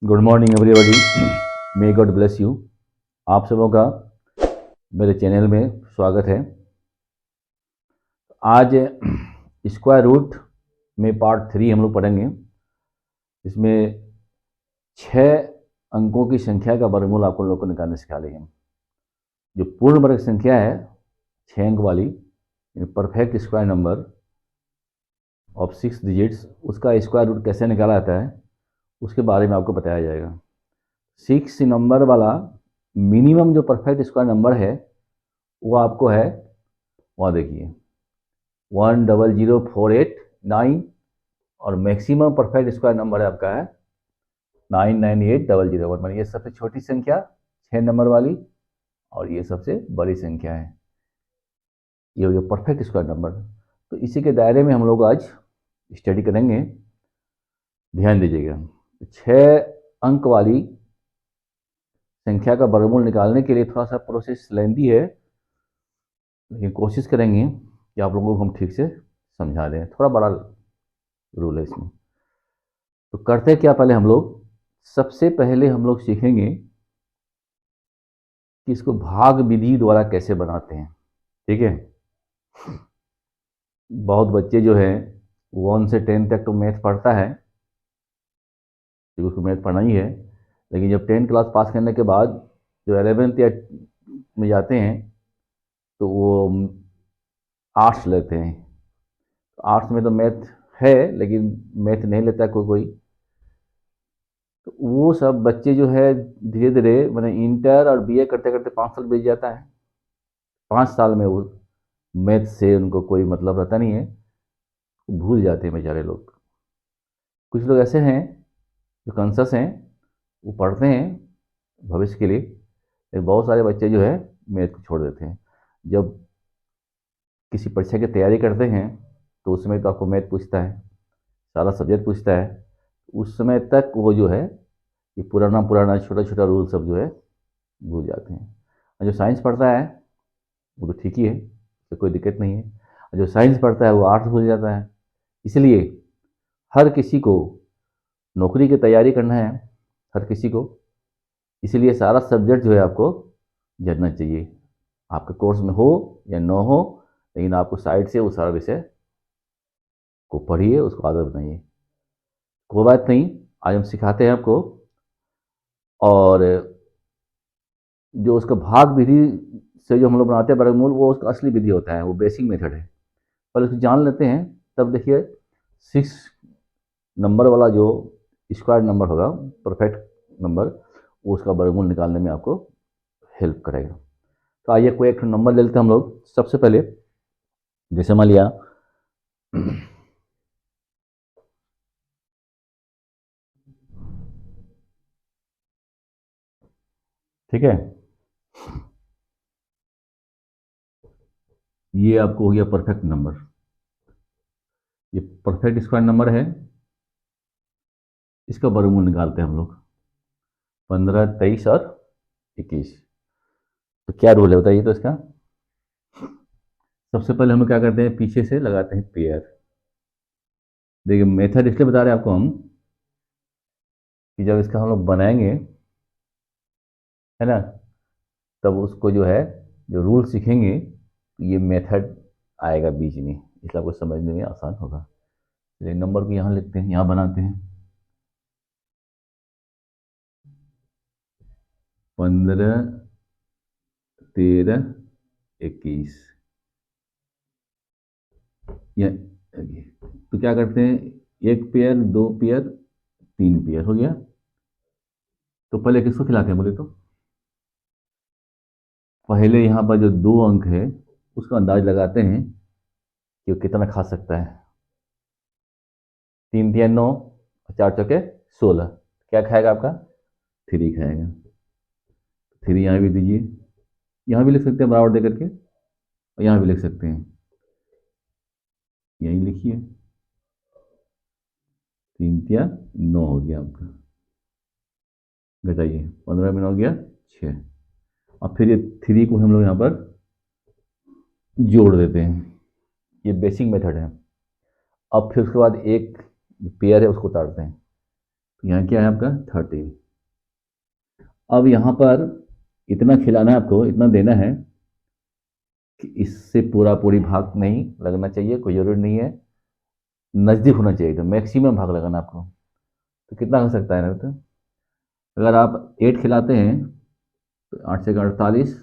Good morning everybody, may God bless you. आप सबों का मेरे चैनल में स्वागत है। आज स्क्वायर रूट में पार्ट 3 हम लोग पढ़ेंगे। इसमें 6 अंकों की संख्या का वर्गमूल आपको लोग को निकालने सिखा लेंगे। जो पूर्ण वर्ग संख्या है 6 अंक वाली, perfect square number of 6 digits, उसका स्क्वायर रूट कैसे निकाला जाता है उसके बारे में आपको बताया जाएगा। 6 नंबर वाला मिनिमम जो परफेक्ट स्क्वायर नंबर है वो आपको है, वहाँ देखिए 100,489, और मैक्सिमम परफेक्ट स्क्वायर नंबर है आपका है 998,001। मतलब ये सबसे छोटी संख्या 6 नंबर वाली, और ये सबसे बड़ी संख्या है, ये हो गया परफेक्ट स्क्वायर नंबर। तो इसी के दायरे में हम लोग आज स्टडी करेंगे। ध्यान दीजिएगा, 6 अंक वाली संख्या का वर्गमूल निकालने के लिए थोड़ा सा प्रोसेस लेंदी है, लेकिन कोशिश करेंगे कि आप लोगों को हम ठीक से समझा दें। थोड़ा बड़ा रूल है इसमें। तो करते क्या, पहले हम लोग सबसे पहले हम लोग सीखेंगे कि इसको भाग विधि द्वारा कैसे बनाते हैं। ठीक है, बहुत बच्चे जो है 1 से 10 तक तो मैथ पढ़ता है, क्योंकि उसको मैथ पढ़ना ही है, लेकिन जब 10 क्लास पास करने के बाद जो 11th या में जाते हैं तो वो आर्ट्स लेते हैं। आर्ट्स में तो मैथ है, लेकिन मैथ नहीं लेता कोई कोई। तो वो सब बच्चे जो है धीरे धीरे, मैंने इंटर और बीए करते करते 5 साल बीत जाता है। 5 साल में वो मैथ से उनको कोई मतलब रहता नहीं है, भूल जाते हैं बेचारे लोग। कुछ लोग ऐसे हैं जो कॉन्शस हैं, वो पढ़ते हैं भविष्य के लिए, लेकिन बहुत सारे बच्चे जो है मैथ को छोड़ देते हैं। जब किसी परीक्षा की तैयारी करते हैं तो उस समय तो आपको मैथ पूछता है, सारा सब्जेक्ट पूछता है। उस समय तक वो जो है ये पुराना पुराना छोटा छोटा रूल सब जो है भूल जाते हैं। और जो साइंस पढ़ता है वो तो ठीक ही है, तो कोई दिक्कत नहीं है। और जो साइंस पढ़ता है वो आर्ट्स भूल जाता है। इसलिए हर किसी को नौकरी की तैयारी करना है, हर किसी को, इसलिए सारा सब्जेक्ट जो है आपको जानना चाहिए। आपके कोर्स में हो या न हो, लेकिन आपको साइड से वो सारा विषय को पढ़िए, उसको आदत बनाइए। कोई बात नहीं, आज हम सिखाते हैं आपको। और जो उसका भाग विधि से जो हम लोग बनाते हैं वर्गमूल, वो उसका असली विधि होता है, वो बेसिक मेथड है। पर उसको जान लेते हैं तब देखिए 6 नंबर वाला जो स्क्वायर नंबर होगा, परफेक्ट नंबर, वो उसका वर्गमूल निकालने में आपको हेल्प करेगा। तो आइए कोई एक नंबर ले लेते हैं हम लोग। सबसे पहले जैसे मान लिया ठीक है, ये आपको हो गया परफेक्ट नंबर, ये परफेक्ट स्क्वायर नंबर है। इसका वर्गमूल निकालते हैं हम लोग, 15, 23 और 21। तो क्या रूल है बताइए तो इसका। सबसे पहले हम लोग क्या करते हैं, पीछे से लगाते हैं पेयर। देखिए मेथड इसलिए बता रहे हैं आपको हम कि जब इसका हम लोग बनाएंगे, है ना, तब उसको जो है, जो रूल सीखेंगे तो ये मेथड आएगा बीच में, इसलिए आपको समझने में आसान होगा। चलिए नंबर को यहाँ लिखते हैं, यहाँ बनाते हैं। 15, 13, 21, ये तो क्या करते हैं, एक पेयर, दो पेयर, 3 पेयर हो गया। तो पहले किसको खिलाते हैं बोले तो, पहले यहाँ पर जो 2 अंक है उसका अंदाज लगाते हैं कि वो कितना खा सकता है। 3 तिया 9, 4 चौके 16, क्या खाएगा आपका, 3 खाएगा। 3 यहाँ भी दीजिए, यहाँ भी लिख सकते हैं बराबर दे करके, और यहाँ भी लिख सकते हैं, यहीं लिखिए। 3 तिया 9 हो गया आपका, घटाइए 15 में 9 हो गया 6। अब फिर ये 3 को हम लोग यहाँ पर जोड़ देते हैं, ये बेसिक मेथड है। अब फिर उसके बाद एक पेयर है उसको उतारते हैं, यहाँ क्या है आपका 13। अब यहाँ पर इतना खिलाना है आपको, इतना देना है कि इससे पूरा पूरी भाग नहीं लगना चाहिए, कोई ज़रूरी नहीं है, नज़दीक होना चाहिए, तो मैक्सिमम भाग लगाना आपको। तो कितना हो सकता है ना, तो अगर आप 8 खिलाते हैं तो 8 से 48,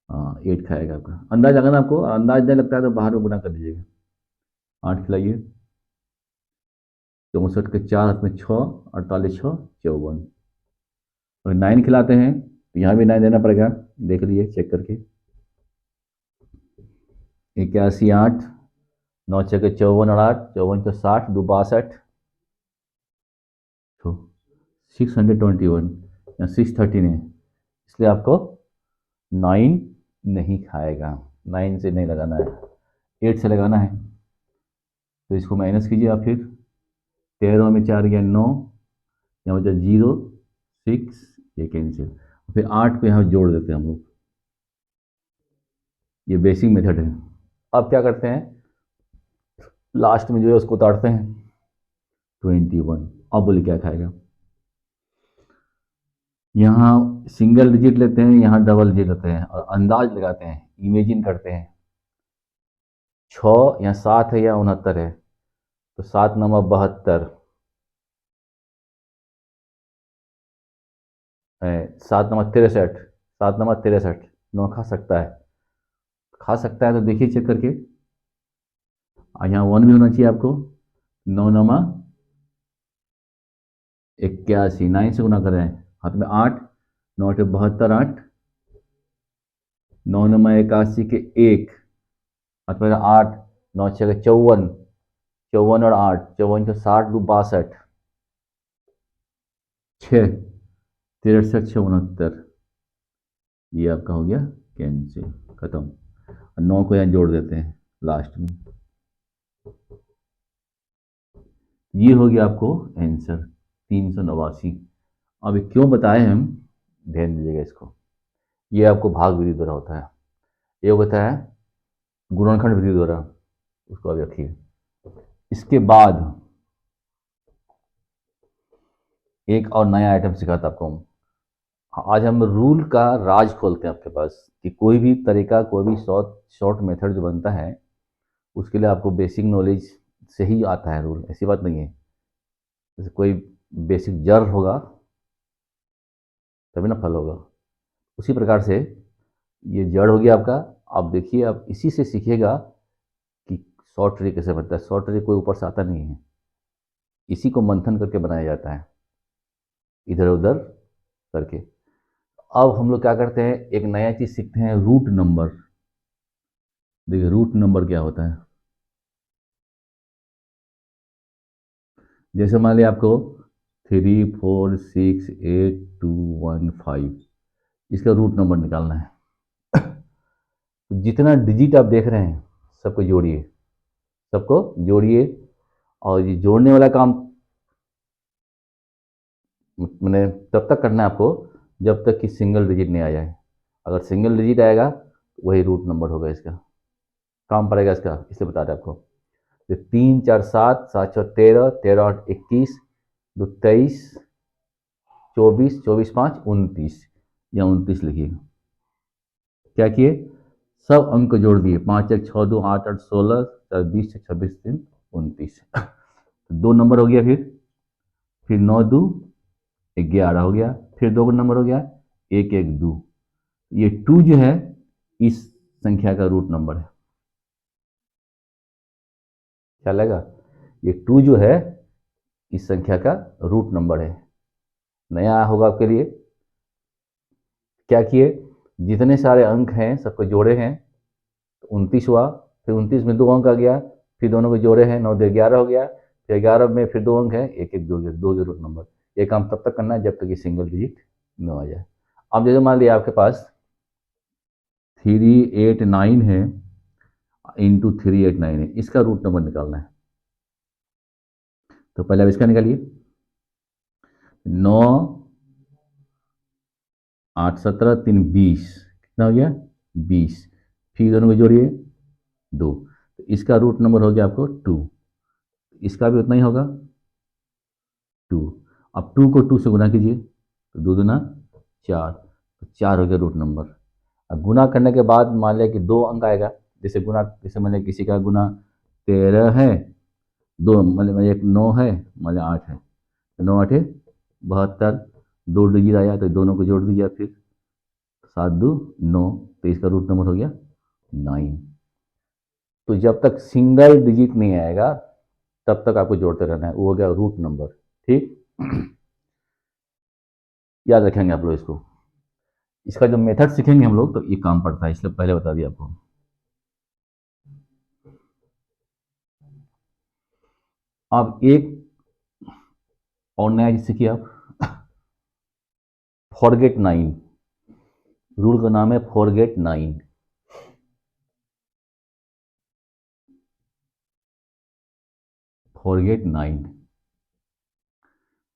हाँ 8 खाएगा आपका। अंदाज लगाना आपको, अंदाज नहीं लगता है तो बाहर में गुना कर दीजिएगा। 8 खिलाइए, 64 के 4 हाथ में 6, 48 6 54। और 9 खिलाते हैं तो यहाँ भी 9 देना पड़ेगा, देख लीजिए चेक करके। 81 8, 9 6 के 54 और 8, 54 तो 60, 2 62, तो 621 या 613 है, इसलिए आपको 9 नहीं खाएगा, 9 से नहीं लगाना है, 8 से लगाना है। तो इसको माइनस कीजिए आप, फिर 13 में 4 गया 9, यहाँ बचा 0 6, ये कैंसिल, फिर 8 को यहाँ जोड़ देते हैं हम लोग। ये बेसिक मेथड है। अब क्या करते हैं, लास्ट में जो है उसको उतारते हैं 21। अब बोले क्या खाएगा, यहाँ सिंगल डिजिट लेते हैं, यहाँ डबल डिजिट लेते हैं और अंदाज लगाते हैं, इमेजिन करते हैं। 6 या 7 है या 69 है, तो 7 नंबर 72 है, 7 नंबर 63, 7 नंबर 63, 9 खा सकता है, खा सकता है, तो देखिए चेक करके। यहाँ 1 भी होना चाहिए आपको। 9 नमा 81, 9 से गुना करें, हाथ में 8, 9 8 72 8, 9 नमा 81 के 1, हाथ में 8, 9 6 के 54, 54 और 8, 54 के 60, 2 62, 6 63 6 69, ये आपका हो गया कैंसिल, खत्म। 9 को यहाँ जोड़ देते हैं लास्ट में, ये हो गया आपको आंसर 389। अभी क्यों बताए हम, ध्यान दीजिएगा इसको। ये आपको भाग विधि द्वारा होता है, ये होता है गुणनखंड विधि द्वारा, उसको अभी रखिए। इसके बाद एक और नया आइटम सिखाता आपको हम। आज हम रूल का राज खोलते हैं आपके पास, कि कोई भी तरीका, कोई भी शॉर्ट मेथड जो बनता है, उसके लिए आपको बेसिक नॉलेज से ही आता है रूल, ऐसी बात नहीं है। जैसे कोई बेसिक जड़ होगा तभी ना फल होगा, उसी प्रकार से ये जड़ हो गया आपका। आप देखिए, आप इसी से सीखिएगा कि शॉर्ट ट्री कैसे बनता है। शॉर्ट ट्री कोई ऊपर से आता नहीं है, इसी को मंथन करके बनाया जाता है, इधर उधर करके। अब हम लोग क्या करते हैं, एक नया चीज़ सीखते हैं, रूट नंबर। देखिए रूट नंबर क्या होता है। जैसे मान लिया आपको 3 4 6 8 2 1 5, इसका रूट नंबर निकालना है। तो जितना डिजिट आप देख रहे हैं सबको जोड़िए, सबको जोड़िए, और ये जोड़ने वाला काम मैंने तब तक करना है आपको जब तक कि सिंगल डिजिट नहीं आ जाए। अगर सिंगल डिजिट आएगा तो वही रूट नंबर होगा, इसका काम पड़ेगा इसका, इसलिए बता रहे आपको। तो 3 4 7, 7 6 13, 13 8 21, 2 23, 24, 24 5 29, या 29 लिखिए। क्या किए, सब अंक को जोड़ दिए, 5 1 6 2 8 8 16, 20 26 3 29, दो नंबर हो गया, फिर 9 2 11 हो गया, फिर दो नंबर हो गया 1 1 2। ये 2 जो है इस संख्या का रूट नंबर है, क्या लगा, ये 2 जो है इस संख्या का रूट नंबर है। नया होगा आपके लिए। क्या किए, जितने सारे अंक हैं सबको जोड़े हैं, तो 29 हुआ, फिर 29 में 2 अंक आ गया, फिर दोनों को जोड़े हैं, 9 2 11 हो गया, फिर 11 में फिर 2 अंक है, 1 1 2 2 के रूट नंबर। ये काम तब तक करना है जब तक ये सिंगल डिजिट न आ जाए। अब जैसे मान लिया आपके पास 389 है, इंटू 389 है, इसका रूट नंबर निकालना है। तो पहले आप इसका निकालिए, 9 8 17 3 20, कितना हो गया 20, फिर दोनों को जोड़िए 2, तो इसका रूट नंबर हो गया आपको 2, इसका भी उतना ही होगा 2, अब 2 को 2 से गुना कीजिए तो 2 दूना 4, तो 4 हो गया रूट नंबर। अब गुना करने के बाद मान लिया कि 2 अंक आएगा, जैसे गुना, जैसे मान लिया किसी का गुना 13 है, 2 मतलब एक 9 है, मान लिया 8 है, 9 8 72, 2 डिजिट आया तो दोनों को जोड़ दीजिए फिर, 7 2 9, तो इसका रूट नंबर हो गया 9। तो जब तक सिंगल डिजिट नहीं आएगा तब तक आपको जोड़ते रहना है, वो हो गया रूट नंबर। ठीक, याद रखेंगे आप लोग इसको। इसका जो मेथड सीखेंगे हम लोग तो ये काम पड़ता है, इसलिए पहले बता दिया आपको। अब एक और नया चीज सीखिए आप, फॉरगेट 9। रूल का नाम है फॉरगेट 9। फॉरगेट 9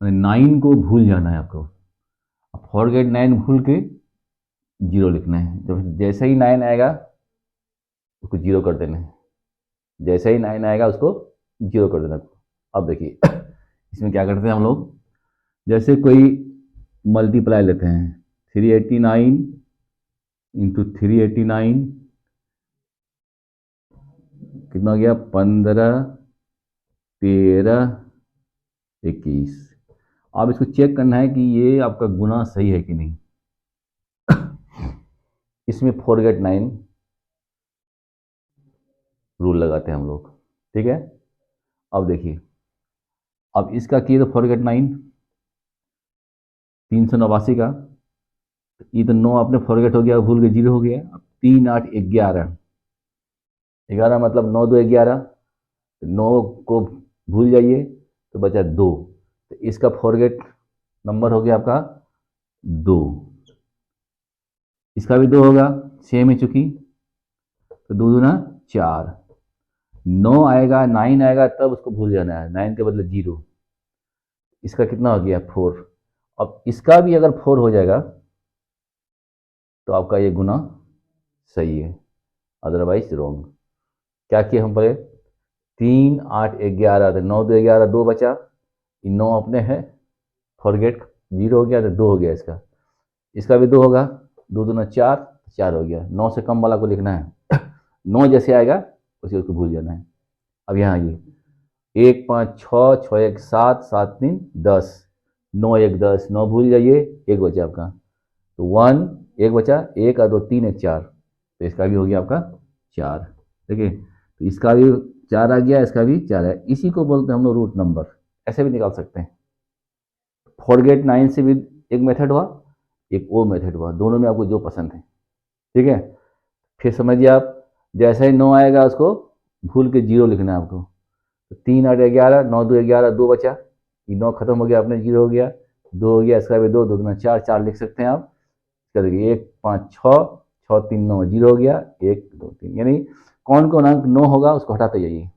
9 को भूल जाना है आपको। फॉरगेट 9 भूल के 0 लिखना है, जब जैसे ही 9 आएगा उसको 0 कर देना है, जैसे ही 9 आएगा उसको 0 कर देना। अब देखिए इसमें क्या करते हैं हम लोग, जैसे कोई मल्टीप्लाई लेते हैं, 389 इंटू 389 कितना हो गया, 15 13 21। अब इसको चेक करना है कि ये आपका गुना सही है कि नहीं। इसमें फॉरगेट 9 रूल लगाते हैं हम लोग, ठीक है। अब देखिए, अब इसका किए तो फॉरगेट 9 389 का, ये तो 9 आपने फॉरगेट हो गया, भूल के 0 हो गया। अब 3 8 11, 11 मतलब 9 2 11, 9 को भूल जाइए तो बचा 2, तो इसका फॉरगेट नंबर हो गया आपका 2। इसका भी 2 होगा, सेम है चूंकि, तो 2 दूना 4, 9 आएगा 9 आएगा तब उसको भूल जाना है, 9 के बदले 0। इसका कितना हो गया 4। अब इसका भी अगर 4 हो जाएगा तो आपका ये गुना सही है, अदरवाइज रॉन्ग। क्या किया हम पहले, 3 8 11, तो 9 2 11, 2 बचा, 9 अपने है, फॉरगेट 0 हो गया तो 2 हो गया इसका। इसका भी 2 होगा, 2 दूना 4, 4 हो गया। 9 से कम वाला को लिखना है 9 जैसे आएगा उसे उसको भूल जाना है। अब यहाँ आइए, 1 5 6 6 1 7 7 3 10, 9 1 10, 9 भूल जाइए, 1 बचा आपका, तो 1 1 बचा, 1 और 2 3 1 4, तो इसका भी हो गया आपका 4। देखिए, तो इसका भी 4 आ गया, इसका भी 4 है। इसी को बोलते हैं हम लोग रूट नंबर, ऐसे भी निकाल सकते हैं। फॉरगेट 9 से भी एक मेथड हुआ, एक वो मेथड हुआ, दोनों में आपको जो पसंद है, ठीक है। फिर समझिए आप, जैसे ही 9 आएगा उसको भूल के 0 लिखना है आपको, तो 3 8 11, 9 2 11, 2 बचा, ये 9 खत्म हो गया, अपने 0 हो गया, 2 हो गया, इसका भी 2 2 दूना 4, 4 लिख सकते हैं आप। इसका देखिए 1 5 6 6 3 9, 0 हो गया, 1 2 3, यानी कौन कौन अंक 9 होगा उसको हटाते जाइए।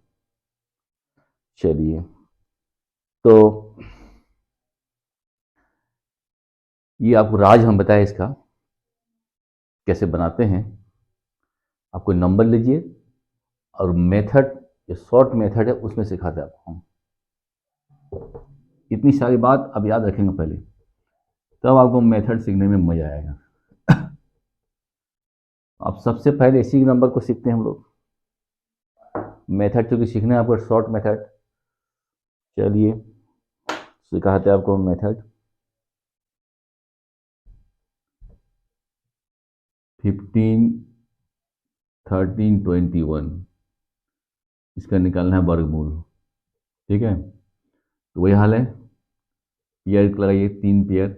चलिए, तो ये आपको राज हम बताए इसका कैसे बनाते हैं। आप कोई नंबर लीजिए और मेथड, जो शॉर्ट मेथड है उसमें सिखाते हैं आपको हम। इतनी सारी बात अब याद रखेंगे पहले, तब आपको मेथड सीखने में मजा आएगा। अब सबसे पहले इसी नंबर को सीखते हैं हम लोग, मेथड चूंकि सीखना है आपको शॉर्ट मेथड। चलिए सिखाते हैं आपको मेथड। 15 13 21, इसका निकालना है वर्गमूल, ठीक है। तो वही हाल है, पेयर लगाइए, 3 पेयर,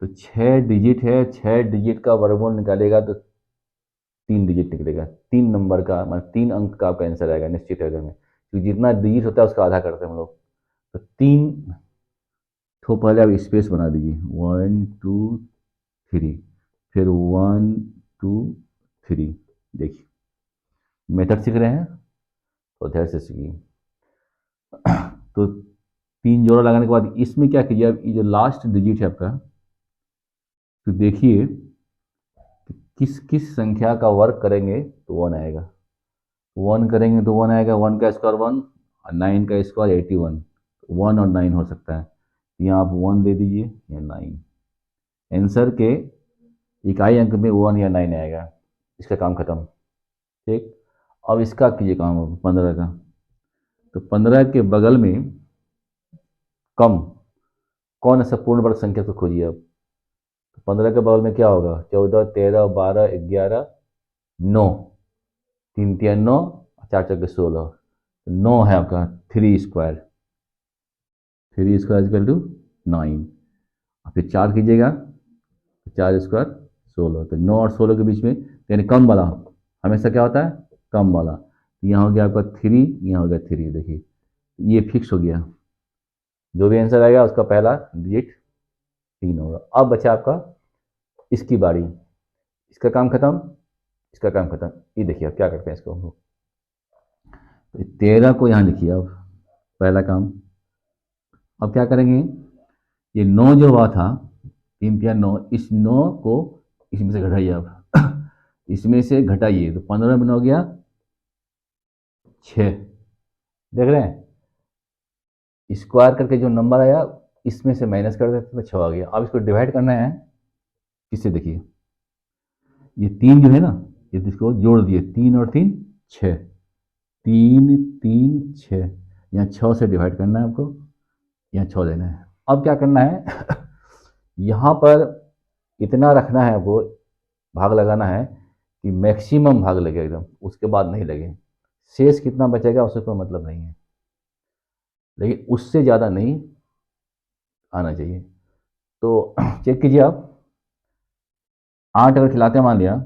तो 6 डिजिट है, 6 डिजिट का वर्गमूल निकालेगा तो 3 डिजिट निकलेगा, 3 नंबर का मतलब 3 अंक का आपका आंसर आएगा निश्चित है में, तो जितना डिजिट होता है उसका आधा करते हैं हम लोग। तो 3 तो पहले आप स्पेस बना दीजिए, 1 2 3, फिर 1 2 3। देखिए मेथड सीख रहे हैं तो ध्यान से सीखिए। तो 3 जोड़ा लगाने के बाद इसमें क्या कीजिए, अब ये जो लास्ट डिजिट है आपका, तो देखिए किस किस संख्या का वर्क करेंगे तो 1 आएगा, 1 करेंगे तो 1 आएगा, 1 का स्क्वायर 1 और 9 का स्क्वायर 81, 1 और 9 हो सकता है। यहाँ आप 1 दे दीजिए या 9। आंसर के इकाई अंक में 1 या 9 आएगा। इसका काम खत्म। ठीक, अब इसका कीजिए काम 15 का। तो 15 के बगल में कम कौन सा पूर्ण वर्ग संख्या को खोजिए अब। तो 15 के बगल में क्या होगा, 14, 13, 12, 11, 9, 3 3 9, 4 4 16, 9 है आपका 3 स्क्वायर। 3 square equal to 9। और फिर 4 कीजिएगा, 4 स्क्वायर 16। तो 9 और 16 के बीच में यानी कम वाला हमेशा क्या होता है, कम वाला। यहाँ हो गया आपका 3, यहाँ हो गया 3। देखिए ये फिक्स हो गया, जो भी आंसर आएगा उसका पहला डिजिट 3 होगा। अब बचा आपका इसकी बारी। इसका काम खत्म, इसका काम खत्म। ये देखिए अब क्या करते हैं इसको हम लोग। तो 13 को यहाँ लिखिए अब, पहला काम। अब क्या करेंगे, ये 9 जो हुआ था 3 3 9, इस 9 को इसमें से घटाइए अब इसमें से घटाइए तो 15 में 9 गया 6। देख रहे हैं, स्क्वायर करके जो नंबर आया इसमें से माइनस कर देते तो 6 आ गया। अब इसको डिवाइड करना है किससे, देखिए ये 3 जो है ना, ये इसको जोड़ दिए, 3 और 3 6, 3 3 6, यहाँ 6 से डिवाइड करना है आपको, यहाँ 6 देना है। अब क्या करना है यहाँ पर इतना रखना है आपको, भाग लगाना है कि मैक्सिमम भाग लगे एकदम, उसके बाद नहीं लगे। शेष कितना बचेगा उससे कोई मतलब नहीं है, लेकिन उससे ज़्यादा नहीं आना चाहिए। तो चेक कीजिए आप, 8 अगर खिलाते हैं मान लिया,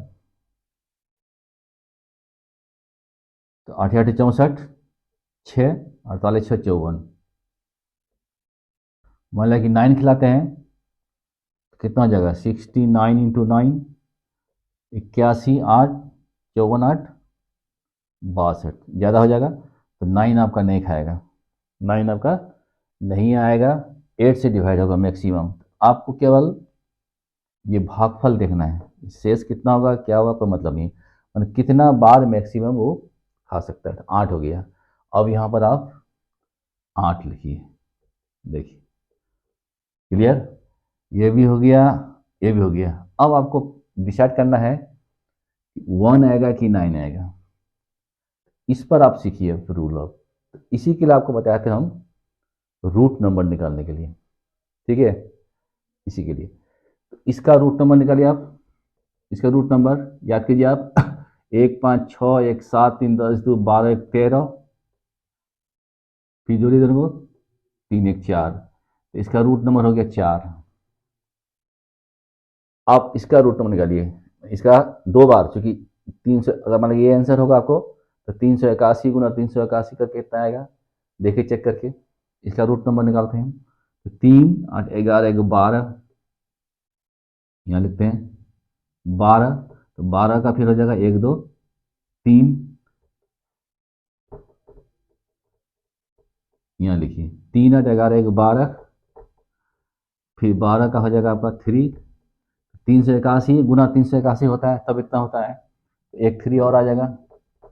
तो 8 8 64, 6 48 6 54। मान लिया कि 9 खिलाते हैं तो कितना हो जाएगा, 69 इंटू 9, 81 8 54 8 62, ज़्यादा हो जाएगा। तो 9 आपका नहीं खाएगा, 9 आपका नहीं आएगा। 8 से डिवाइड होगा मैक्सिमम। आपको केवल ये भागफल देखना है, शेष कितना होगा क्या होगा कोई मतलब नहीं, मतलब कितना बार मैक्सिमम वो खा सकता है। 8 हो गया। अब यहाँ पर आप 8 लिखिए, देखिए क्लियर, ये भी हो गया, ये भी हो गया। अब आपको डिसाइड करना है 1 आएगा कि 9 आएगा, इस पर आप सीखिए रूल ऑफ। इसी के लिए आपको बताया था हम, रूट नंबर निकालने के लिए। ठीक है, इसी के लिए इसका रूट नंबर निकालिए आप। इसका रूट नंबर याद कीजिए आप 1 5 6 1 7 3 10 2 12 1 13, फिर जोड़िए दोनों को, 3 1 4। तो इसका रूट नंबर हो गया 4। आप इसका रूट नंबर निकालिए, इसका 2 बार, चूंकि 300, अगर मान लीजिए ये आंसर होगा आपको, तो 381 गुना 381 करके कितना आएगा, देखिए चेक करके। इसका रूट नंबर निकालते हैं, तो 3 8 11 1 12, यहाँ लिखते हैं 12। तो 12 का फिर हो जाएगा 1 2 3, यहाँ लिखिए 3 8 11 1 12, फिर 12 का हो जाएगा आपका 3। 381 गुना 381 होता है तब इतना होता है, एक 3 और आ जाएगा,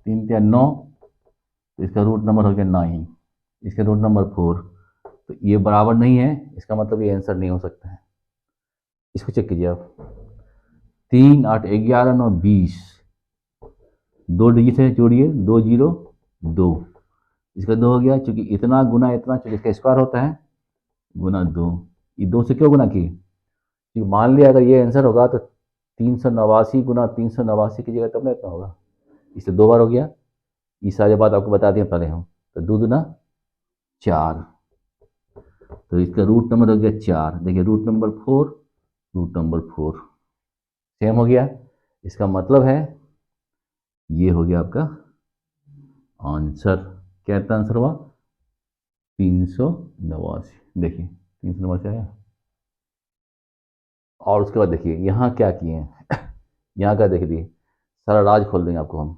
3 3 9। तो इसका रूट नंबर हो गया 9, इसका रूट नंबर 4। तो ये बराबर नहीं है, इसका मतलब ये आंसर नहीं हो सकता है। इसको चेक कीजिए आप, 3 8 11 9 20, 2 डिजिट है, जोड़िए 2 0 2, इसका 2 हो गया, चूंकि इतना गुना इतना, चूंकि इसका स्क्वायर होता है, गुना 2। ये 2 से क्यों गुना किए, क्योंकि मान लिया अगर ये आंसर होगा तो 389 गुना 389 की जगह तब ना इतना होगा, इससे 2 बार हो गया। ये सारी बात आपको बता दिए पहले हम। तो 2 दूना 4, तो इसका रूट नंबर हो गया 4। देखिए root number 4, root number 4 same हो गया। इसका मतलब है ये हो गया आपका आंसर। क्या इतना आंसर हुआ, 389। देखिए 389 आया। और उसके बाद देखिए यहाँ क्या किए हैं यहाँ का देख दिए, सारा राज खोल देंगे आपको हम,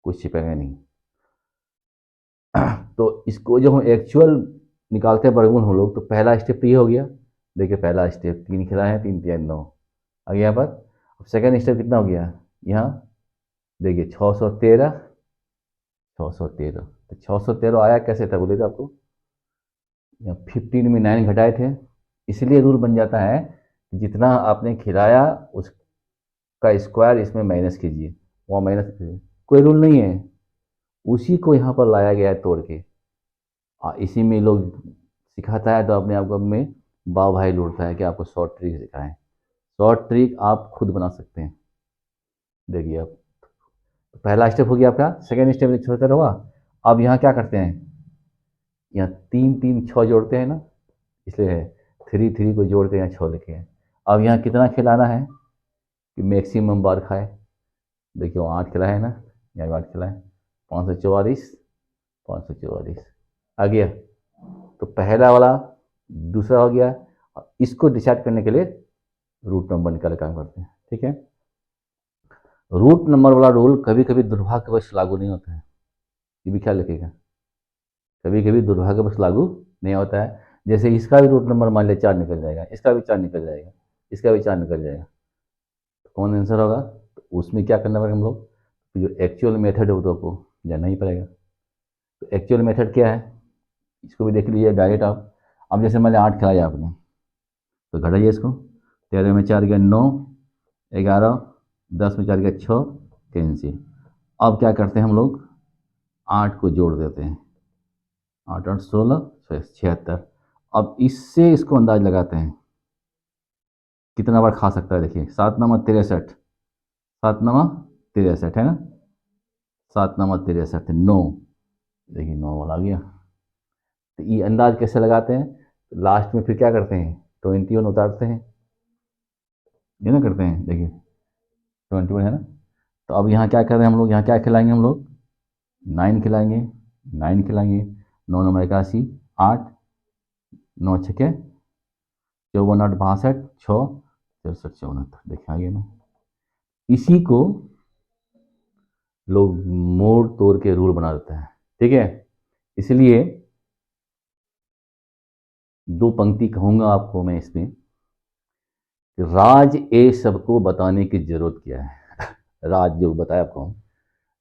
कुछ छिपेगा नहीं। तो इसको जब हम एक्चुअल निकालते हैं वर्गमूल हम लोग, तो पहला स्टेप तो ये हो गया। देखिए पहला स्टेप 3 खिला है, 3 3 9 आ गया यहाँ पर। अब सेकेंड स्टेप कितना हो गया, यहाँ देखिए 613, 613। तो 613 आया कैसे था बोलिए तो आपको, या 15 में 9 घटाए थे, इसलिए रूल बन जाता है कि जितना आपने खिलाया उसका स्क्वायर इसमें माइनस कीजिए, वहाँ माइनस कीजिए। कोई रूल नहीं है, उसी को यहाँ पर लाया गया है तोड़ के। इसी में लोग सिखाता है तो अपने आप को में बाव भाई लूटता है कि आपको शॉर्ट ट्रिक सिखाएं। शॉर्ट ट्रिक आप खुद बना सकते हैं। देखिए अब पहला स्टेप हो गया आपका, सेकेंड स्टेप छोटा होगा। अब यहाँ क्या करते हैं, यहाँ 3 3 6 जोड़ते हैं ना, इसलिए है 3 3 को जोड़ के यहाँ 6 लिखे हैं। अब यहाँ कितना खिलाना है कि मैक्सिमम बार खाए। देखिए वो 8 खिलाए है ना, यहाँ 8 खिलाए, 544 544 आ गया। तो पहला वाला दूसरा हो गया। इसको डिसाइड करने के लिए रूट नंबर निकाल काम करते हैं, ठीक है। रूट नंबर वाला रूल कभी कभी दुर्भाग्यवश लागू नहीं होता है, ये भी ख्याल रखिएगा। कभी कभी दुर्भाग्यवश लागू नहीं होता है। जैसे इसका भी रूट नंबर मान लिया 4 निकल जाएगा, इसका भी 4 निकल जाएगा, इसका भी 4 निकल जाएगा, तो कौन आंसर होगा। तो उसमें क्या करना पड़ेगा हम लोग, तो जो एक्चुअल मेथड है वो तो आपको जानना ही पड़ेगा। तो एक्चुअल मेथड क्या है, इसको भी देख लीजिए डायरेक्ट आप। अब जैसे मान लिया 8 खिलाया आपने, तो घटाइए इसको, 13 में 4 गया 9, 11, 10 में 4 गया 6, कैंसिल। अब क्या करते हैं हम लोग, 8 को जोड़ देते हैं, 8 8 16 76। अब इससे इसको अंदाज लगाते हैं कितना बार खा सकता है। देखिए 7 9 63, 7 9 63 है ना, 7 9 63 9, देखिए 9 वाला आ गया। तो ये अंदाज कैसे लगाते हैं, लास्ट में फिर क्या करते हैं, 21 उतारते हैं, ये ना करते हैं, देखिए 21 है ना। तो अब यहाँ क्या कर रहे हैं हम लोग, यहाँ क्या खिलाएंगे हम लोग, 9 खिलाएंगे, 9 खिलाएंगे, 9 9 81, 8 9 छके 54 8 62 6 63 74, देखिए आगे ना। इसी को लोग मोड़ तोड़ के रूल बना देते हैं, ठीक है। इसलिए 2 पंक्ति कहूंगा आपको मैं इसमें, राज ए सबको बताने की जरूरत क्या है। राज जो बताया आपको,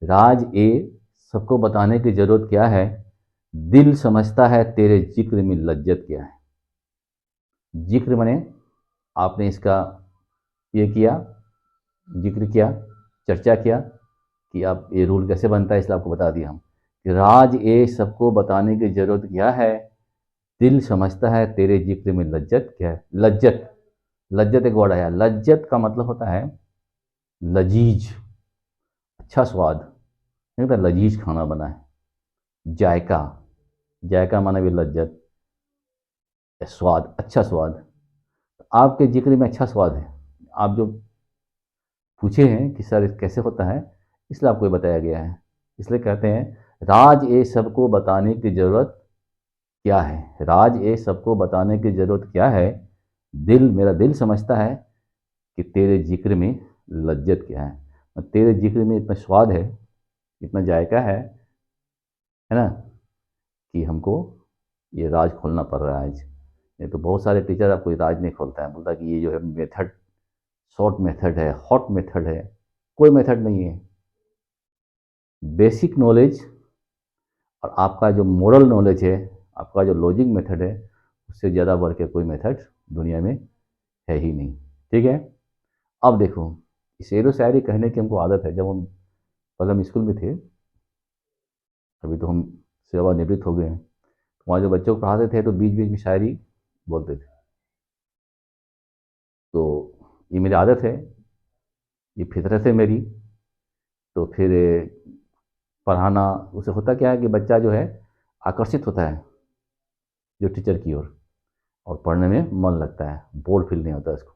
राज ए सबको बताने की जरूरत क्या है, दिल समझता है तेरे जिक्र में लज्जत क्या है। जिक्र माने आपने इसका ये किया, जिक्र किया, चर्चा किया कि आप ये रूल कैसे बनता है, इसलिए आपको बता दिया हम कि राज ए सबको बताने की जरूरत क्या है, दिल समझता है तेरे जिक्र में लज्जत क्या है। लज्जत, लज्जत एक वर्ड आया, लज्जत का मतलब होता है लजीज, अच्छा स्वाद, नहीं होता लजीज खाना बना है। जायका, जायका माना भी लज्जत, स्वाद, अच्छा स्वाद। आपके जिक्र में अच्छा स्वाद है। आप जो पूछे हैं कि सर कैसे होता है, इसलिए आपको ये बताया गया है। इसलिए कहते हैं राज ए सबको बताने की ज़रूरत क्या है, राज ए सबको बताने की ज़रूरत क्या है, दिल मेरा दिल समझता है कि तेरे जिक्र में लज्जत क्या है। और तेरे जिक्र में इतना स्वाद है, इतना जायका है ना, कि हमको ये राज खोलना पड़ रहा है आज। नहीं तो बहुत सारे टीचर आपको ये राज नहीं खोलता है, बोलता कि ये जो है मेथड शॉर्ट मेथड है, हॉट मेथड है। कोई मेथड नहीं है। बेसिक नॉलेज और आपका जो मोरल नॉलेज है, आपका जो लॉजिक मेथड है, उससे ज़्यादा बढ़ के कोई मेथड दुनिया में है ही नहीं, ठीक है। अब देखो, शेर व शायरी कहने की हमको आदत है। जब हम पहले हम स्कूल में थे, अभी तो हम सेवानिवृत्त हो गए हैं, तो वहाँ जो बच्चों को पढ़ाते थे तो बीच बीच में शायरी बोलते थे। तो ये मेरी आदत है, ये फितरत है मेरी। तो फिर पढ़ाना, उससे होता क्या है कि बच्चा जो है आकर्षित होता है जो टीचर की ओर, और पढ़ने में मन लगता है, बोर फील नहीं होता इसको।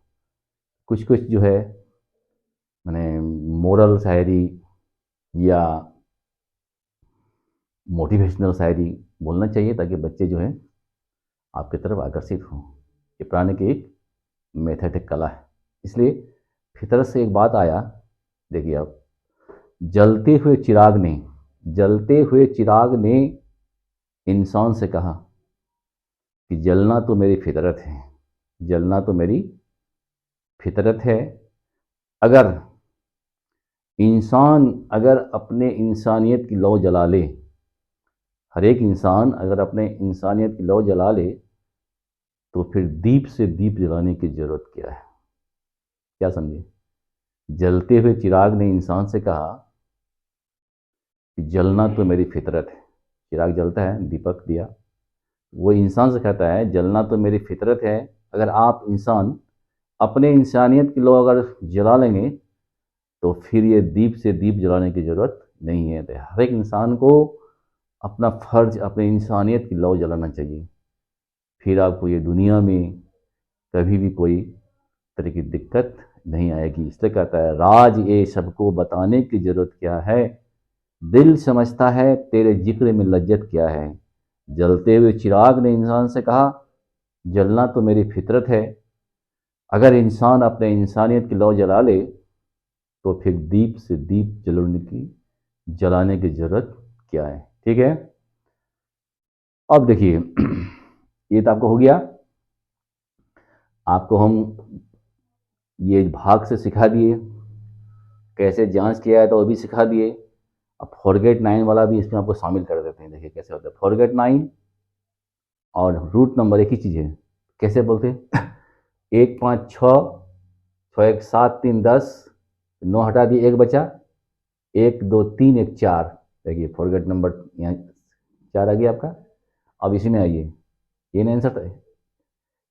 कुछ कुछ जो है मैंने मोरल शायरी या मोटिवेशनल शायरी बोलना चाहिए, ताकि बच्चे जो है आपकी तरफ आकर्षित हों। ये पढ़ाने की एक मेथड, एक कला है। इसलिए फितरत से एक बात आया, देखिए आप, जलते हुए चिराग ने, जलते हुए चिराग ने इंसान से कहा कि जलना तो मेरी फितरत है, जलना तो मेरी फितरत है। अगर इंसान अगर अपने इंसानियत की लौ जला ले, हर एक इंसान अगर अपने इंसानियत की लौ जला ले तो फिर दीप से दीप जलाने की ज़रूरत क्या है? क्या समझे? जलते हुए चिराग ने इंसान से कहा कि जलना तो मेरी फितरत है। चिराग जलता है, दीपक दिया, वो इंसान से कहता है जलना तो मेरी फितरत है। अगर आप इंसान अपने इंसानियत की लौ अगर जला लेंगे तो फिर ये दीप से दीप जलाने की ज़रूरत नहीं है। तो हर एक इंसान को अपना फ़र्ज, अपने इंसानियत की लौ जलाना चाहिए। फिर आपको ये दुनिया में कभी भी कोई तरह की दिक्कत नहीं आएगी। इसलिए कहता है राज ये सबको बताने की ज़रूरत क्या है, दिल समझता है तेरे जिक्र में लज्जत क्या है। जलते हुए चिराग ने इंसान से कहा जलना तो मेरी फितरत है। अगर इंसान अपने इंसानियत की लौ जला ले तो फिर दीप से दीप जलाने की ज़रूरत क्या है। ठीक है, अब देखिए ये तो आपको हो गया। आपको हम ये भाग से सिखा दिए, कैसे जांच किया है तो वो भी सिखा दिए। अब फॉरगेट 9 वाला भी इसमें आपको शामिल कर देते हैं। देखिए कैसे होता है फॉरगेट 9 और रूट नंबर एक ही चीज़ है। कैसे बोलते हैं 1 5 6 6 1 7 3 10, 9 हटा दिए, 1 बचा, 1 2 3 1 4। देखिए फॉरगेट नंबर यहाँ 4 आ गया आपका। अब इसी में आइए, ये नहीं आंसर है,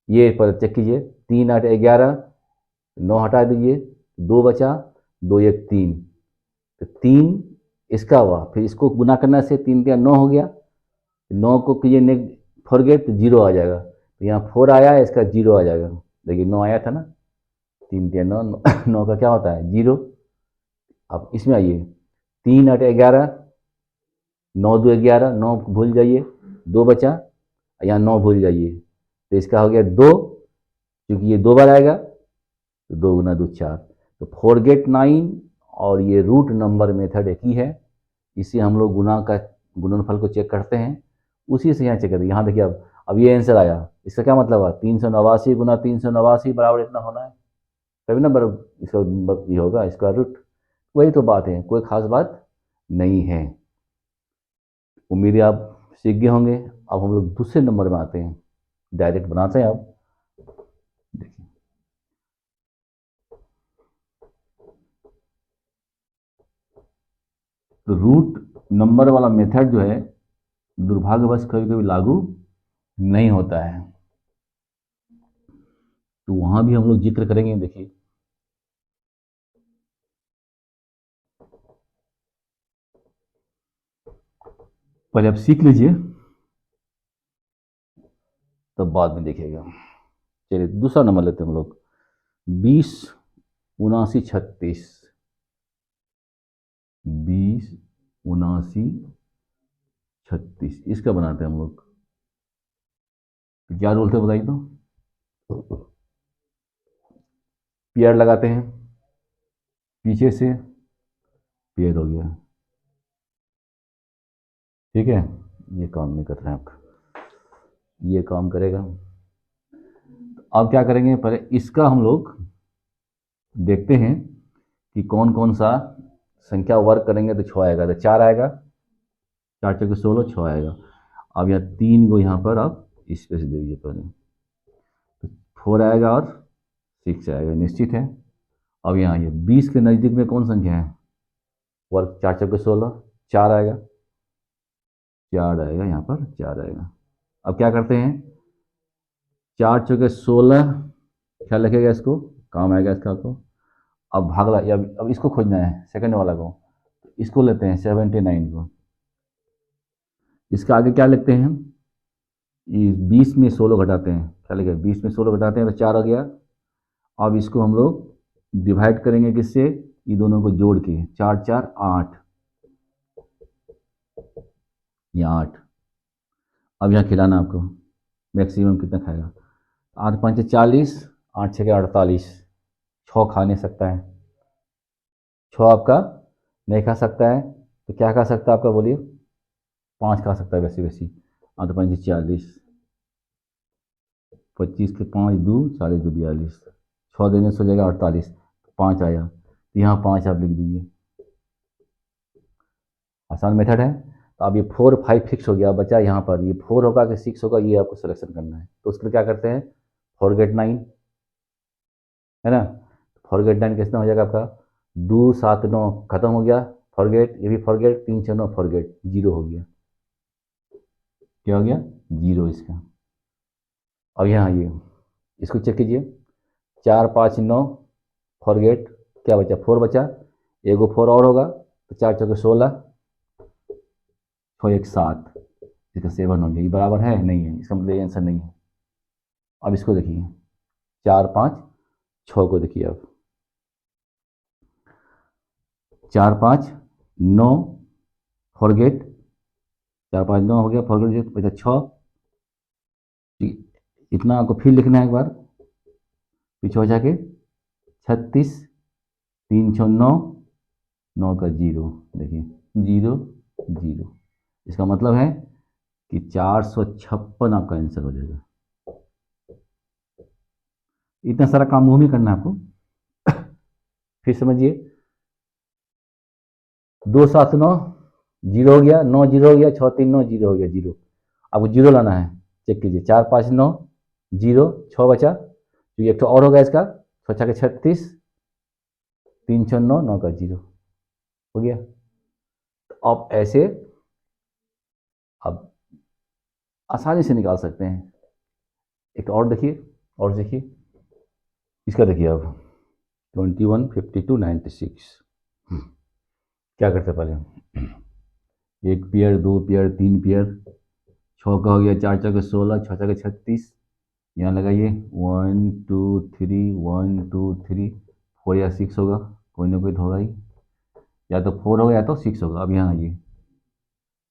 ये पर चेक कीजिए, 3 8 11, 9 हटा दीजिए, 2 बचा, 2 1 3, तो 3 इसका हुआ। फिर इसको गुना करने से 3 3 9 हो गया, 9 को कीजिए नेग फॉरगेट तो 0 आ जाएगा। तो यहाँ 4 आया है, इसका 0 आ जाएगा। देखिए 9 आया था ना, 3 3 9, 9 का क्या होता है 0। अब इसमें आइए, 3 8 11, 9 2 11, 9 भूल जाइए, 2 बचा, यहाँ 9 भूल जाइए, तो इसका हो गया 2, क्योंकि ये 2 बार आएगा तो 2 गुना 2 4। तो फॉरगेट 9 और ये रूट नंबर मेथड एक ही है। इसे हम लोग गुणनफल को चेक करते हैं, उसी से यहाँ चेक करते हैं। यहाँ देखिए अब ये आंसर आया, इसका क्या मतलब है 389 गुना 389 बराबर इतना होना है, तभी ना बराबर इसका ये होगा स्क्वायर रूट। वही तो बात है, कोई खास बात नहीं है। उम्मीद है आप सीख गए होंगे। अब हम लोग दूसरे नंबर में आते हैं, डायरेक्ट बनाते हैं। अब देखिए तो रूट नंबर वाला मेथड जो है दुर्भाग्यवश कभी कभी लागू नहीं होता है, तो वहां भी हम लोग जिक्र करेंगे। देखिए पहले आप सीख लीजिए, तब बाद में देखिएगा। चलिए दूसरा नंबर लेते हैं हम लोग, 20 79 36। 20 79 36 इसका बनाते हैं हम लोग। तो क्या रूल थे बताइए तो। पेयर लगाते हैं, पीछे से पेयर हो गया, ठीक है। ये काम नहीं कर रहे हैं आपका, ये काम करेगा। अब क्या करेंगे, पहले इसका हम लोग देखते हैं कि कौन कौन सा संख्या वर्क करेंगे। तो 6 आएगा, तो 4 आएगा, 4 चौके 16, 6 आएगा। अब यहाँ 3 को यहाँ पर आप स्पेस दे दीजिए पहले, तो 4 आएगा और 6 आएगा, निश्चित है। अब यहाँ ये 20 के नज़दीक में कौन संख्या है वर्क, 4 चौके 16, 4 आएगा, 4 आएगा, यहाँ पर 4 आएगा। अब क्या करते हैं, 4 चौके 16, ख्याल रखिएगा, इसको काम आएगा इसका आपको। अब भागला, अब इसको खोजना है सेकंड वाला को, इसको लेते हैं 79 को। इसका आगे क्या लिखते हैं हम, ये 20 में 16 घटाते हैं, क्या लिखेगा 20 में 16 घटाते हैं तो 4 आ गया। अब इसको हम लोग डिवाइड करेंगे किससे, ये दोनों को जोड़ के, 4 4 8, यहाँ 8। अब यहाँ खिलाना आपको, मैक्सिमम कितना खाएगा, 8 5 40, 8 6 48, 6 खा नहीं सकता है, 6 आपका नहीं खा सकता है, तो क्या खा सकता है आपका बोलिए, 5 खा सकता है वैसे वैसी। 8 5 40, 25 के 5 2 42 42, 6 देने से हो जाएगा 48, 5 आया, तो यहाँ 5 आप लिख दीजिए। आसान मेथड है। तो अब ये 4 5 फिक्स हो गया, बचा यहाँ पर ये 4 होगा कि 6 होगा, ये आपको सिलेक्शन करना है। तो उसके लिए क्या करते हैं, फॉरगेट 9, है ना। फॉरगेट 9 कितना हो जाएगा आपका, 2 7 9 खत्म हो गया, फॉरगेट, ये भी फॉरगेट, 3 6 9 फॉरगेट, 0 हो गया। क्या हो गया, 0 इसका। अब यहाँ ये इसको चेक कीजिए, 4 5 9 फॉरगेट, क्या बचा, 4 बचा, एगो 4 और होगा तो 4 चौके 16, 6 1 7, इसका 7 हो गया। ये बराबर है नहीं है, इसका मतलब आंसर नहीं है। अब इसको देखिए, 4 5 6 को देखिए, अब 4 5 9 फॉरगेट, 4 5 9 हो गया फॉरगेट, बचा 6, इतना आपको फिर लिखना है एक बार पीछे हो जाके, 36 3 6 9 9 का 0, देखिए 0 0, इसका मतलब है कि 456 आपका आंसर हो जाएगा। इतना सारा काम मुंह में करना है आपको। फिर समझिए, 2 7 9 0 हो गया, 9 0 हो गया, 6 3 9 0 हो गया, 0, आपको 0 लाना है। चेक कीजिए, 4 5 9 0, 6 बचा, तो एक तो और होगा इसका, 6 6 के 36, 3 6 9 9 का 0 हो गया। तो अब ऐसे अब आसानी से निकाल सकते हैं। एक और देखिए, और देखिए इसका, देखिए अब 21 52 96, क्या करते पहले, एक पेयर, 2 पेयर, 3 पेयर, 6 का हो गया, 4 4 के 16, 6 6 के 36, यहाँ लगाइए 1 2 3 1 2 3, 4 या 6 होगा, कोई ना कोई तो होगा ही, या तो 4 होगा या तो 6 होगा। अब यहाँ आइए,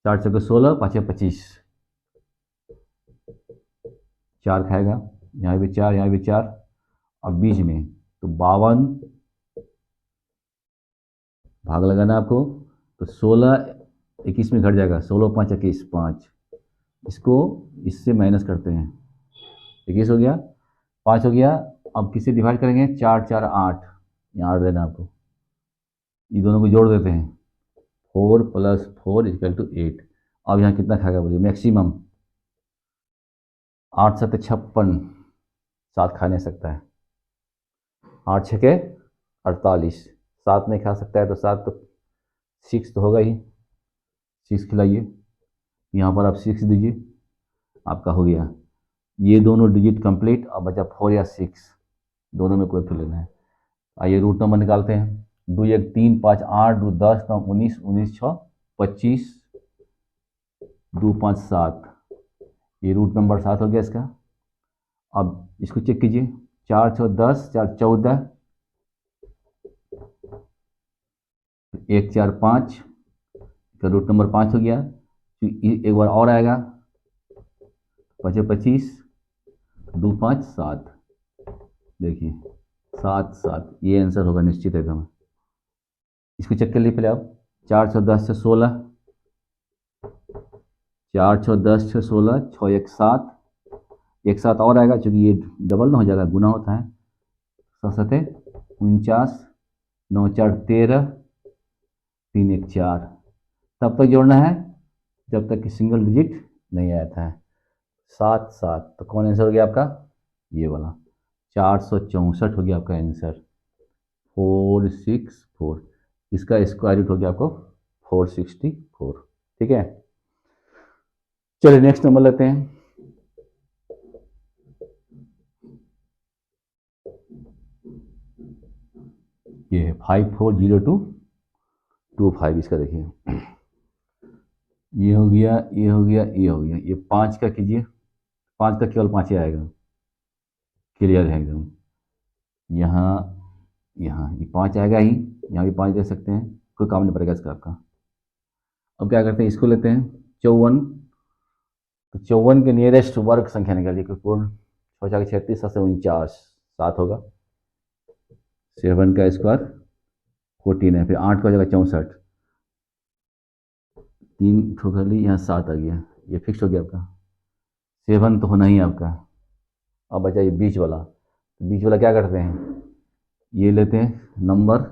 4 4 के 16, 5 25, 4 खाएगा, यहाँ भी 4, यहाँ भी 4, अब बीच में तो 52 भाग लगाना आपको, तो 16 21 में घट जाएगा, 16 5 21 5, इसको इससे माइनस करते हैं, 21 हो गया, 5 हो गया। अब किससे डिवाइड करेंगे, 4 4 8, यहाँ 8 देना आपको, ये दोनों को जोड़ देते हैं, 4 + 4 = 8। अब यहाँ कितना खाएगा बोलिए, मैक्सिमम 8 7 56, 7 खा नहीं सकता है, 8 6 के 48, 7 नहीं खा सकता है, तो 7 तो 6 तो होगा ही, 6 खिलाइए, यहाँ पर आप 6 दीजिए, आपका हो गया ये दोनों डिजिट कंप्लीट। अब बचा 4 या 6, दोनों में कोई तो लेना है। आइए रूट नंबर निकालते हैं, 2 1 3 5 8 2 10 9 19 19 6 25 2 5 7, ये रूट नंबर 7 हो गया इसका। अब इसको चेक कीजिए, 4 6 10, 4 14, 1 4 5, इसका रूट नंबर 5 हो गया। एक बार और आएगा, 5 25 2 5 7, देखिए 7 7, ये आंसर होगा निश्चित एकदम। इसको चेक कर लीजिए पहले आप, 4 6 10 6 16, 4 6 10 6 16, 6 1 7, एक साथ और आएगा, चूंकि ये डबल ना हो जाएगा, गुना होता है, 7 7 49, 9 4 13, 3 1 4, तब तक जोड़ना है जब तक कि सिंगल डिजिट नहीं आता है। 7 7, तो कौन आंसर हो गया आपका, ये वाला 464 हो गया आपका आंसर, 464, इसका स्क्वायर रूट हो गया आपको 464। ठीक है, चलिए नेक्स्ट नंबर लेते हैं। ये है 540225, इसका देखिए, ये हो गया, ये हो गया, ये हो गया, ये 5 का कीजिए, 5 का केवल 5 ही आएगा, क्लियर है एकदम। यहाँ यहाँ ये 5 आएगा ही, यहाँ भी 5 दे सकते हैं, कोई काम नहीं पड़ेगा इसका आपका। अब क्या करते हैं, इसको लेते हैं 54, तो 54 के नियरेस्ट वर्ग संख्या निकालिए, क्योंकि पूर्ण 6 36 7 49, 7 होगा, 7 का स्क्वायर 14 है, फिर 8 का हो जाएगा 64, 3 ठोकर ली, यहाँ 7 आ गया, ये फिक्स हो गया आपका, 7 तो होना ही आपका। अब बचा ये बीच वाला, बीच वाला क्या करते हैं, ये लेते हैं नंबर,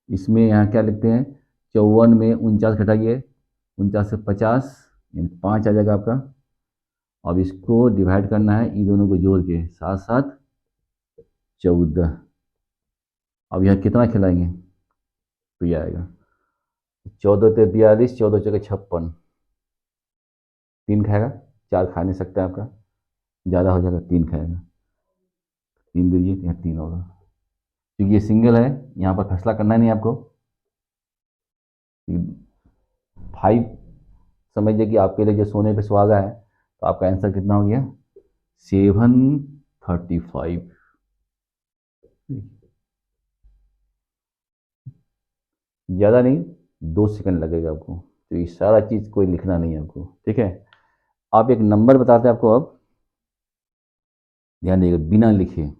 इसमें यहाँ क्या लिखते हैं, 54 में 49 घटाइए, 49 से 50 यानी 5 आ जाएगा आपका। अब इसको डिवाइड करना है इन दोनों को जोड़ के, 7 7 14। अब यहाँ कितना खिलाएंगे तो ये आएगा 14 ते 42, 14 चौके 56। 3 खाएगा, 4 खा नहीं सकता आपका, ज़्यादा हो जाएगा, 3 खाएगा। 3 दीजिए तो यहाँ 3 होगा, क्योंकि ये सिंगल है, यहाँ पर फैसला करना नहीं आपको। 5 समझिए कि आपके लिए जो सोने पे सुहागा है, तो आपका आंसर कितना हो गया 735। ज़्यादा नहीं, 2 सेकंड लगेगा आपको, तो ये सारा चीज़ कोई लिखना नहीं है आपको, ठीक है। आप एक नंबर बताते हैं आपको, अब ध्यान दीजिएगा, बिना लिखे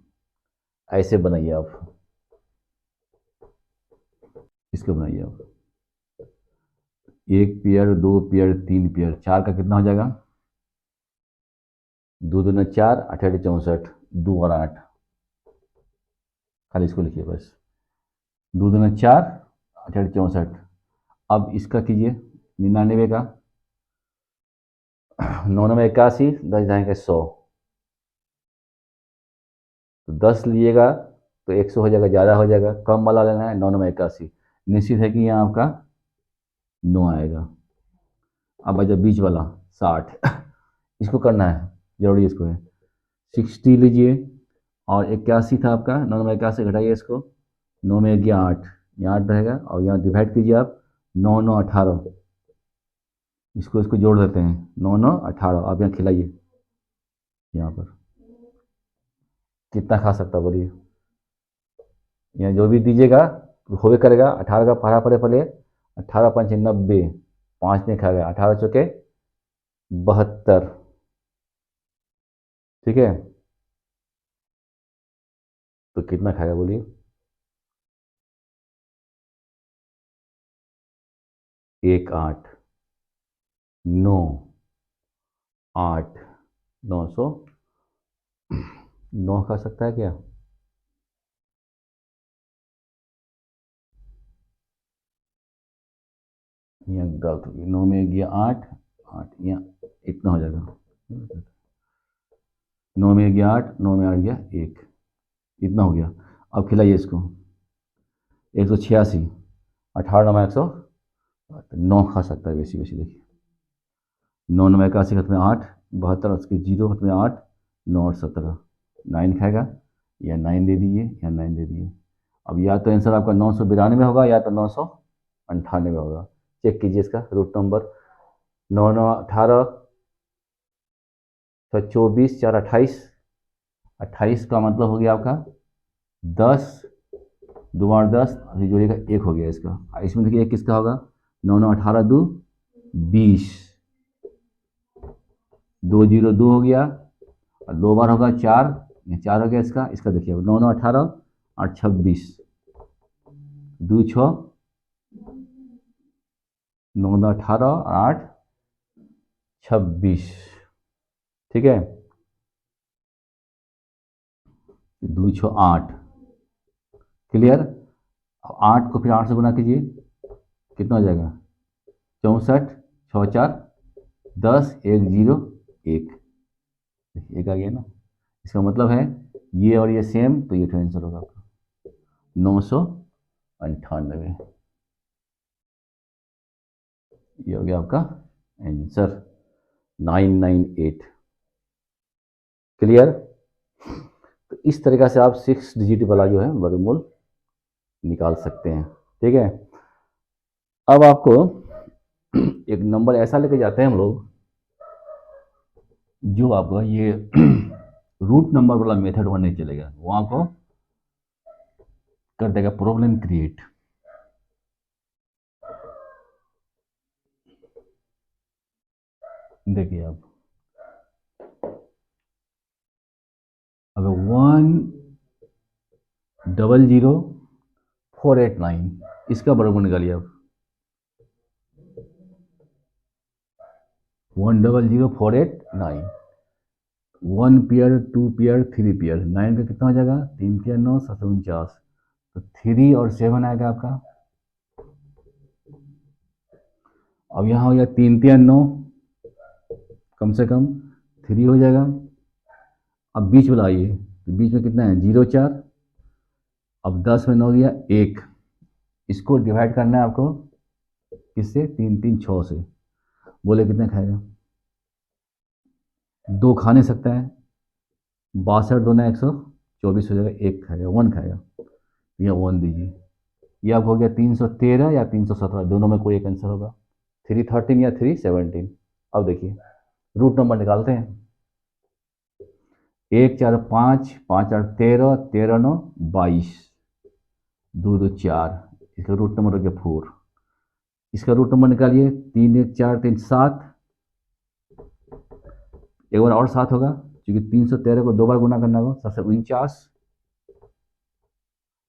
ऐसे बनाइए आप, इसको बनाइए आप। 1 पेयर, 2 पेयर, 3 पेयर, 4 का कितना हो जाएगा, 2 दूना 4, 8 8 64, 2 और 8, खाली इसको लिखिए बस। 2 दूना 4, 8 8 64। अब इसका कीजिए 99 का, 9 9 81, 10 जाएंगे 100, तो 10 लीजिएगा तो 100 हो जाएगा, ज़्यादा हो जाएगा, कम वाला लेना है, 9 9 81। निश्चित है कि यहाँ आपका 9 आएगा। अब बचा बीच वाला 60, इसको करना है, जरूरी इसको है। 60 लीजिए, और 81 था आपका, 9 9 81 घटाइए इसको, 9 में 1 8, यहाँ 8 रहेगा, और यहाँ डिवाइड कीजिए आप, 9 9 18, इसको इसको जोड़ देते हैं, 9 9 18। आप यहाँ खिलाइए, यहाँ पर कितना खा सकता बोलिए, यहाँ जो भी दीजिएगा होवे करेगा। 18 का पढ़ा पड़े पहले, 18 5 90, 5 नहीं खाएगा, 18 चौके 72, ठीक है। तो कितना खाएगा बोलिए, 1 8 9 8, 900, 9 खा सकता है क्या, यहाँ गलत हो गया, 9 में गया 8 8, यहाँ इतना हो जाएगा, 9 में गया 8, 9 में 8 गया 1, इतना हो गया। अब खिलाइए इसको, 186, 18 9 100, 9 खा सकता है वैसी वैसी, देखिए 9 9 81 खत्म 8, 72, उसके 0 खत्म 8, 9 और 17, 9 खाएगा, या 9 दे दीजिए, या 9 दे दीजिए। अब या तो आंसर आपका 992 होगा, या तो 998 होगा। चेक कीजिए इसका रूट नंबर, 9 9 18, 24 4 28, 28 का मतलब हो गया आपका 10, 2 8 10, जोड़िएगा 1 हो गया इसका। इसमें देखिए 1 किसका होगा, 9 9 18 2 20, 2 0 2 हो गया, और 2 बार होगा 4, ये 4 हो गया इसका। इसका देखिए 9 9 18 और 26, 2 6, 9 9 18 और 8 26, ठीक है, 2 6 8, क्लियर। अब 8 को फिर 8 से गुना कीजिए, कितना हो जाएगा 64, 6 4 10, 1 0 1, एक आ गया ना। इसका मतलब है ये और ये सेम, तो ये आंसर होगा आपका 998, ये हो गया आपका आंसर 998, क्लियर। तो इस तरीका से आप 6 डिजिट वाला जो है वर्गमूल निकाल सकते हैं, ठीक है। अब आपको एक नंबर ऐसा लेके जाते हैं हम लोग, जो आपका ये रूट नंबर वाला मेथड वहाँ नहीं चलेगा, वहाँ को कर देगा प्रॉब्लम क्रिएट। देखिए आप, अगर 1000489, इसका वर्गमूल निकालिए आप, 1000489, 1 पेयर, 2 पेयर, 3 पेयर, 9 का कितना हो जाएगा, 3 पेयर 9 749, तो 3 और 7 आएगा आपका, अब यहाँ हो गया 3 3 9, कम से कम 3 हो जाएगा। अब बीच वाला आइए, तो बीच में कितना है 0 4। अब 10 में 9 गया 1। इसको डिवाइड करना है आपको किससे, 3 3 6 से। बोले कितने खाएगा, 2 खा नहीं सकता है, 62 दूना 124 हो जाएगा, 1 खाएगा, 1 खाएगा। या 1 दीजिए। ये आपको हो गया 313 या 317, दोनों में कोई एक आंसर होगा, 313 या 317। अब देखिए रूट नंबर निकालते हैं। 1 4 5, 5 8 13, 13 9 22, 2 2 4, इसका रूट नंबर हो गया 4। इसका रूट नंबर निकालिए, 3 1 4 3 7, एक बार और 7 होगा, क्योंकि 313 को 2 बार गुना करना होगा, 7 49,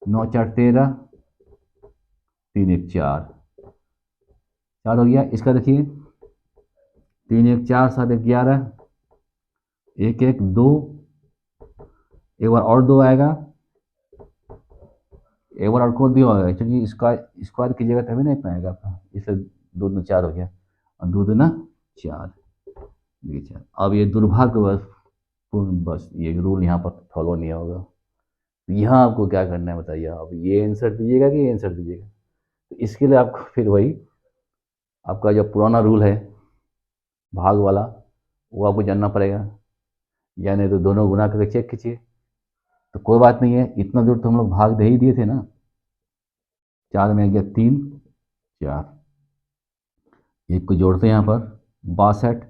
9 4 13, 3 1 4, 4 हो गया। इसका देखिए 3 1 4 7 1 11, 1 1 2, एक बार और 2 आएगा, एक बार और को 2 आएगा, क्योंकि स्क्वायर कीजिएगा तभी नहीं पाएगा आपका, इसलिए 2 2 4 हो गया, और 2 2 ना 4, ये 4। अब ये दुर्भाग्यपूर्ण बस ये रूल यहाँ पर फॉलो नहीं होगा। तो यहाँ आपको क्या करना है बताइए, आप ये आंसर दीजिएगा कि ये आंसर दीजिएगा। तो इसके लिए आपको फिर वही आपका जो पुराना रूल है भाग वाला, वो आपको जानना पड़ेगा, या नहीं तो दोनों गुना करके चेक कीजिए। तो कोई बात नहीं है, इतना दूर तो हम लोग भाग दे ही दिए थे ना। 4 में आ गया 3 4, एक को जोड़ते हैं यहाँ पर 62,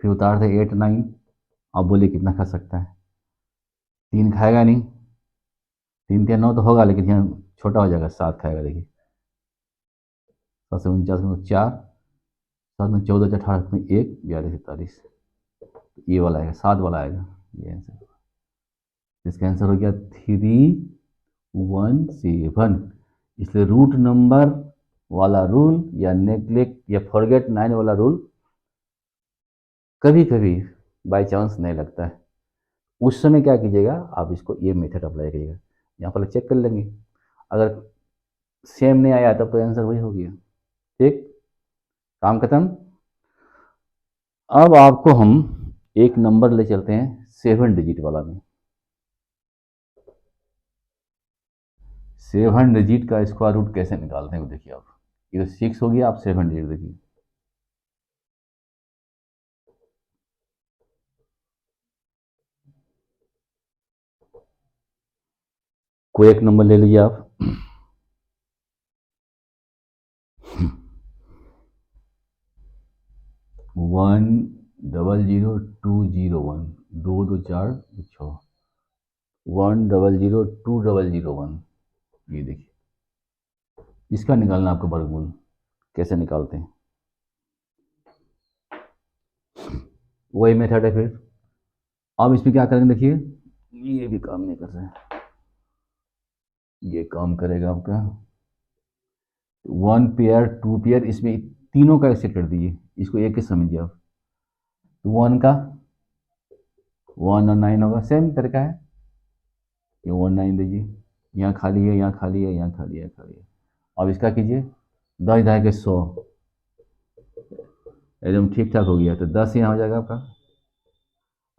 फिर उतारते 8 9। अब बोलिए कितना खा सकता है, 3 खाएगा नहीं, 3 3 9 तो होगा, लेकिन यहाँ छोटा हो जाएगा, 7 खाएगा। देखिए 7 49 में 4, 7 में 14 18 में 1 42 47, ये वाला आएगा, 7 वाला आएगा ये आंसर। इसका आंसर हो गया 317। इसलिए रूट नंबर वाला रूल या नेग्लेक्ट या फॉरगेट 9 वाला रूल कभी कभी बाय चांस नहीं लगता है। उस समय क्या कीजिएगा, आप इसको ये मेथड अप्लाई करिएगा, यहाँ पर चेक कर लेंगे, अगर सेम नहीं आया तब तो आंसर वही हो गया। ठीक, काम खत्म। अब आपको हम एक नंबर ले चलते हैं 7 डिजिट वाला में। 7 डिजिट का स्क्वायर रूट कैसे निकालते हैं वो देखिए आप। ये 6 हो गया, आप 7 डिजिट देखिए। कोई एक नंबर ले लीजिए आप। 100201, 2 2 4 6, 100201, ये देखिए। इसका निकालना आपको वर्गमूल कैसे निकालते हैं, वही मेथड है। फिर अब इसमें क्या करेंगे देखिए, ये भी काम नहीं कर रहा है, ये काम करेगा आपका 1 पेयर 2 पेयर, इसमें तीनों का एक्सेट कर दीजिए, इसको एक ही समझिए आप। 1 का 1 और 9 होगा, सेम तरीका है, ये 1 9 दीजिए, यहाँ खाली है, यहाँ खाली है, यहाँ खाली है, खाली है। अब इसका कीजिए 10 10 के 100, एकदम ठीक ठाक हो गया, तो 10 यहाँ हो जाएगा आपका।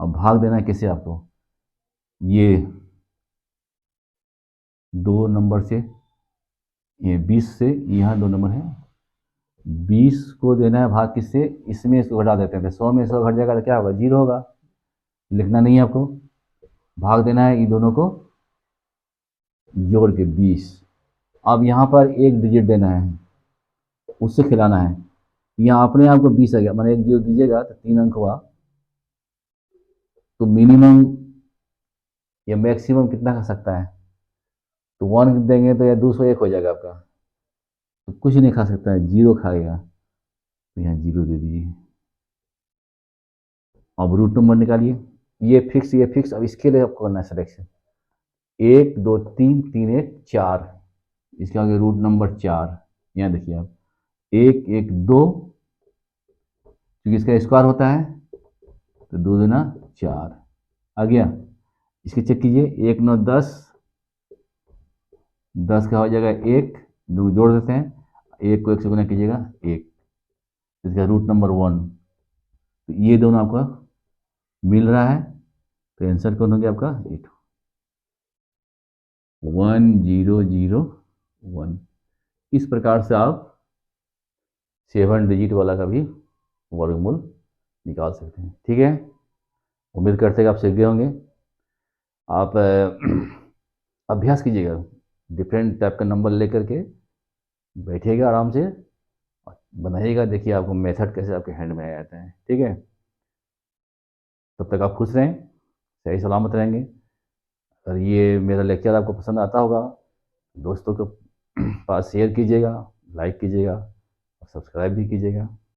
अब भाग देना है किससे आपको, ये 2 नंबर से, ये 20 से, यहाँ 2 नंबर है, 20 को देना है भाग किससे, इसमें इसको घटा देते हैं, तो 100 में 100 घट जाएगा तो क्या होगा, 0 होगा। लिखना नहीं है आपको, भाग देना है इन दोनों को जोड़ के 20। अब यहाँ पर एक डिजिट देना है, उससे खिलाना है, यहाँ अपने आप को 20 आ गया, मैंने एक जीरो दीजिएगा तो 3 अंक हुआ, तो मिनिमम या मैक्सिमम कितना खा सकता है, तो 1 देंगे तो या 201 हो जाएगा आपका, तो कुछ नहीं खा सकता है, 0 खाएगा, तो यहाँ 0 दे दीजिए। अब रूट नंबर निकालिए, ये फिक्स ये फिक्स। अब इसके लिए आपको करना है सिलेक्शन, 1 2 3 3 1 4, इसके आगे रूट नंबर 4, यहाँ देखिए आप 1 1 2, क्योंकि इसका स्क्वायर होता है तो 2 दूना 4 आ गया। इसके चेक कीजिए 1 9 10, 10 का हो जाएगा 1, 2 जोड़ देते हैं, 1 को 1 से गुना कीजिएगा 1, इसका रूट नंबर 1, तो ये दोनों आपका मिल रहा है, तो आंसर कौन हो गया आपका 8, 1001। इस प्रकार से आप 7 डिजिट वाला का भी वर्गमूल निकाल सकते हैं। ठीक है, उम्मीद करते हैं कि आप सीख गए होंगे। आप अभ्यास कीजिएगा, डिफरेंट टाइप का नंबर लेकर के बैठिएगा आराम से और बनाइएगा, देखिए आपको मेथड कैसे आपके हैंड में आ जाता है। ठीक है, तब तक आप खुश रहें, सही सलामत रहेंगे। अगर ये मेरा लेक्चर आपको पसंद आता होगा, दोस्तों के पास शेयर कीजिएगा, लाइक कीजिएगा और सब्सक्राइब भी कीजिएगा।